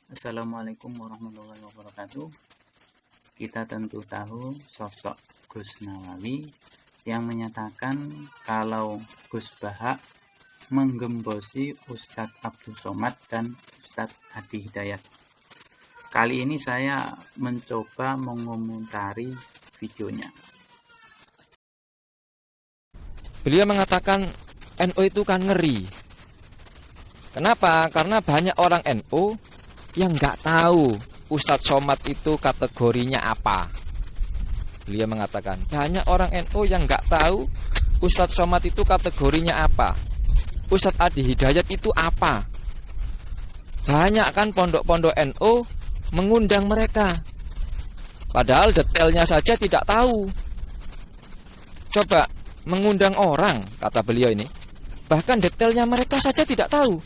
Assalamualaikum warahmatullahi wabarakatuh. Kita tentu tahu sosok Gus Nawawi yang menyatakan kalau Gus Baha menggembosi Ustadz Abdul Somad dan Ustadz Hadi Hidayat. Kali ini saya mencoba mengomentari videonya. Beliau mengatakan NU itu kan ngeri. Kenapa? Karena banyak orang NU yang nggak tahu Ustadz Somad itu kategorinya apa. Beliau mengatakan banyak orang NU yang nggak tahu Ustadz Somad itu kategorinya apa. Ustadz Hadi Hidayat itu apa. Banyak kan pondok-pondok NU mengundang mereka, padahal detailnya saja tidak tahu. Coba mengundang orang, kata beliau ini, bahkan detailnya mereka saja tidak tahu.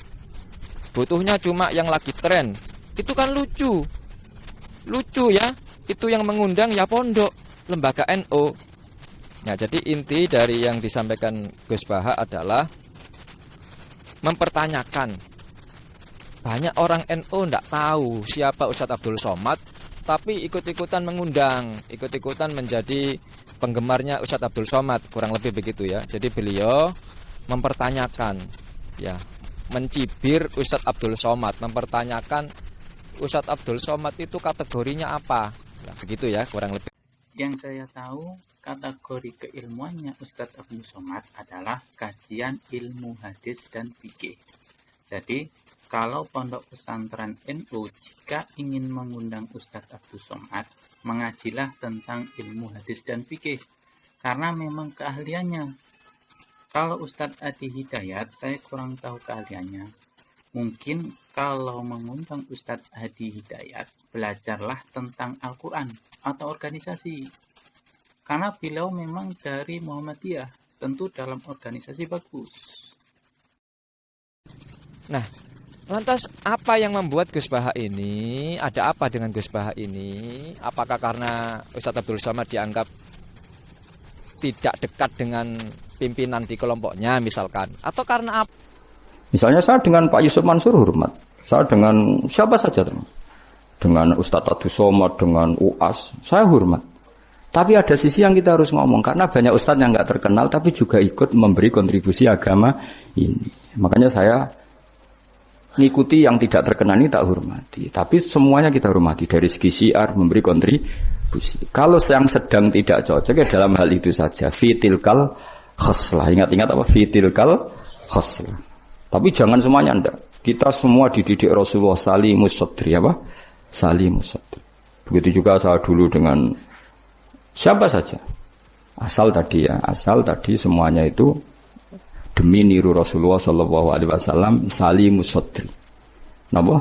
Butuhnya cuma yang lagi tren. Itu kan lucu ya. Itu yang mengundang ya pondok, lembaga NU. Nah, jadi inti dari yang disampaikan Gus Baha adalah mempertanyakan. Banyak orang NU tidak tahu siapa Ustadz Abdul Somad, tapi ikut-ikutan mengundang, ikut-ikutan menjadi penggemarnya Ustadz Abdul Somad, kurang lebih begitu ya. Jadi beliau mempertanyakan, ya, mencibir Ustadz Abdul Somad, mempertanyakan Ustadz Abdul Somad itu kategorinya apa. Nah, begitu ya, kurang lebih. Yang saya tahu, kategori keilmuannya Ustadz Abdul Somad adalah kajian ilmu hadis dan fikih. Jadi, kalau pondok pesantren NU jika ingin mengundang Ustadz Abdul Somad, mengajilah tentang ilmu hadis dan fikih, karena memang keahliannya. Kalau Ustadz Hadi Hidayat, saya kurang tahu keahliannya. Mungkin kalau mengundang Ustadz Hadi Hidayat, belajarlah tentang Al-Quran atau organisasi. Karena beliau memang dari Muhammadiyah, tentu dalam organisasi bagus. Nah, lantas apa yang membuat Gus Baha ini? Ada apa dengan Gus Baha ini? Apakah karena Ustadz Abdul Somad dianggap tidak dekat dengan pimpinan di kelompoknya misalkan? Atau karena apa? Misalnya saya dengan Pak Yusuf Mansur hormat. Saya dengan siapa saja dengan Ustadz Abdul Somad, dengan UAS, saya hormat. Tapi ada sisi yang kita harus ngomong, karena banyak ustadz yang nggak terkenal tapi juga ikut memberi kontribusi agama ini. Makanya saya ngikuti yang tidak terkenal ini tak hormati. Tapi semuanya kita hormati dari segi syiar memberi kontribusi. Kalau yang sedang tidak cocok ya dalam hal itu saja. Fitilkal khoslah. Ingat-ingat apa? Fitilkal khoslah. Tapi jangan semuanya enggak. Kita semua dididik Rasulullah salimus sadri apa? Salimus sadri. Begitu juga saya dulu dengan siapa saja. Asal tadi semuanya itu demi niru Rasulullah sallallahu alaihi wasallam salimus sadri. Napa?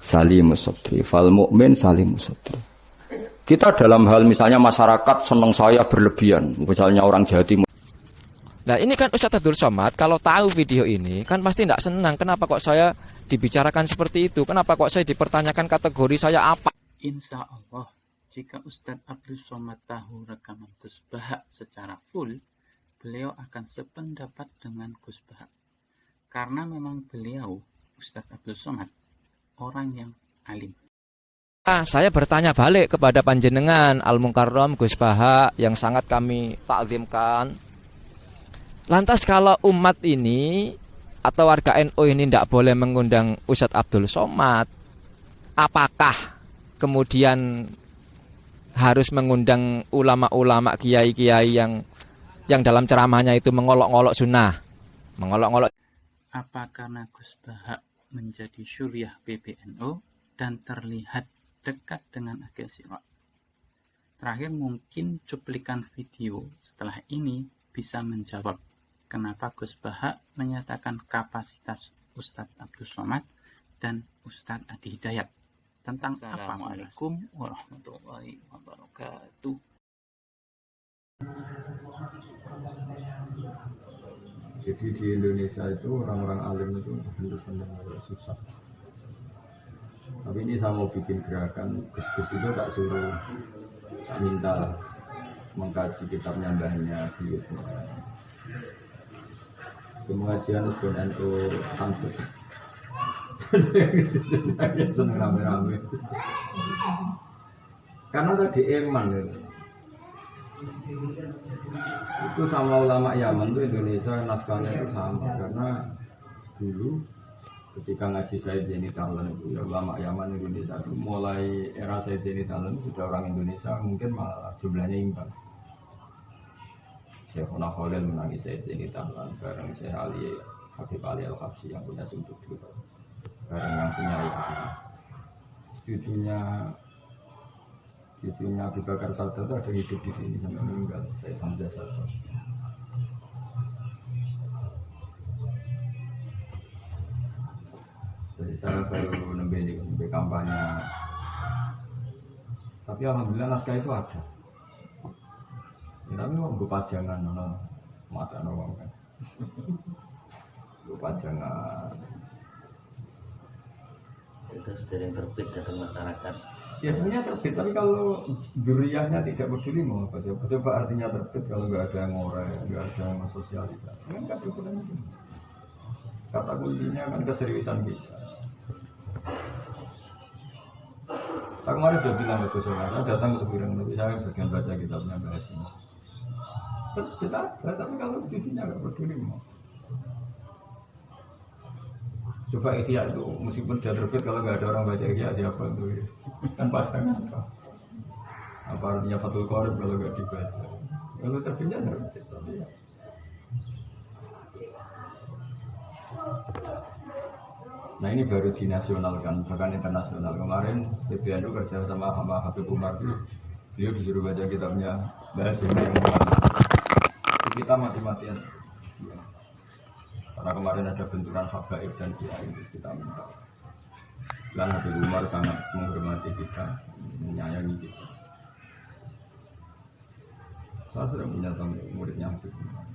Salimus sadri. Fal mukmin salimus sadri. Kita dalam hal misalnya masyarakat senang saya berlebihan, misalnya orang Jawa Timur. Nah, ini kan Ustadz Abdul Somad kalau tahu video ini kan pasti tidak senang. Kenapa kok saya dibicarakan seperti itu? Kenapa kok saya dipertanyakan kategori saya apa? Insya Allah, jika Ustadz Abdul Somad tahu rekaman Gus Baha secara full, beliau akan sependapat dengan Gus Baha. Karena memang beliau, Ustadz Abdul Somad, orang yang alim. Saya bertanya balik kepada panjenengan Al-Mukarram Gus Baha yang sangat kami takzimkan. Lantas kalau umat ini atau warga NU ini tidak boleh mengundang Ustadz Abdul Somad, apakah kemudian harus mengundang ulama-ulama, kiai-kiai yang dalam ceramahnya itu mengolok-olok sunnah, mengolok-olok? Apa karena Gus Baha menjadi syuriah PBNU dan terlihat dekat dengan Akil Sirot? Terakhir mungkin cuplikan video setelah ini bisa menjawab kenapa Gus Baha menyatakan kapasitas Ustadz Abdul Somad dan Ustadz Hadi Hidayat tentang apa. Assalamualaikum warahmatullahi wabarakatuh. Jadi di Indonesia itu orang-orang alim itu benar-benar susah. Tapi ini saya mau bikin gerakan, Gus-Gus itu tak suruh, tak minta mengkaji kitabnya mbahnya di YouTube. Pengajian Usbun NU Tamsud. Seneng rame-rame. Karena tadi iman gitu. Itu sama ulama Yaman tuh Indonesia naskahnya itu sama karena dulu ketika ngaji Said Zaini Tahlan itu ya ulama Yaman Indonesia itu mulai era Said Zaini Tahlan sudah orang Indonesia mungkin malah jumlahnya imbang. Syekhuna Khalil menangis Said Zaini Tahlan bareng Syekh Ali Habib Ali Al-Habsyi yang punya sudut itu bareng yang punya cucunya Abu Bakar Sadar itu ada hidup di sini sampai meninggal. Saya Hamzah Sadar. Jadi saya baru nembe kampanye. Tapi alhamdulillah naskah itu ada. Ya, tapi mau gue pajangan, mata nawang kan. Gue pajangan. Itu sudah yang terbit datang masyarakat. Ya sebenarnya terbit, tapi kalau duriahnya tidak peduli mau apa coba? Coba artinya terbit kalau nggak ada yang ngorek, nggak ada yang sosialisasi. Kan nggak ada gunanya. Kata kuncinya kan keseriusan kita. Saya kemarin sudah bilang ke saya datang ke Tebiran, tapi saya bagian baca kitabnya bahas ini. Terbit ada, tapi kalau duriahnya nggak peduli mau. Coba Ihya itu meskipun dia terbit kalau nggak ada orang baca Ihya siapa itu kan pasangan apa artinya Fathul Qorib kalau nggak dibaca kalau terbitnya terbit tapi ya. Nah ini baru dinasionalkan bahkan internasional kemarin PBNU kerja sama Habib Umar beliau disuruh baca kitabnya bahasa yang kita mati-matian ya. Karena kemarin ada benturan habaib dan kiai kita minta. Dan Habib Umar sangat menghormati kita, menyayangi kita. Saya sudah punya muridnya Habib Umar.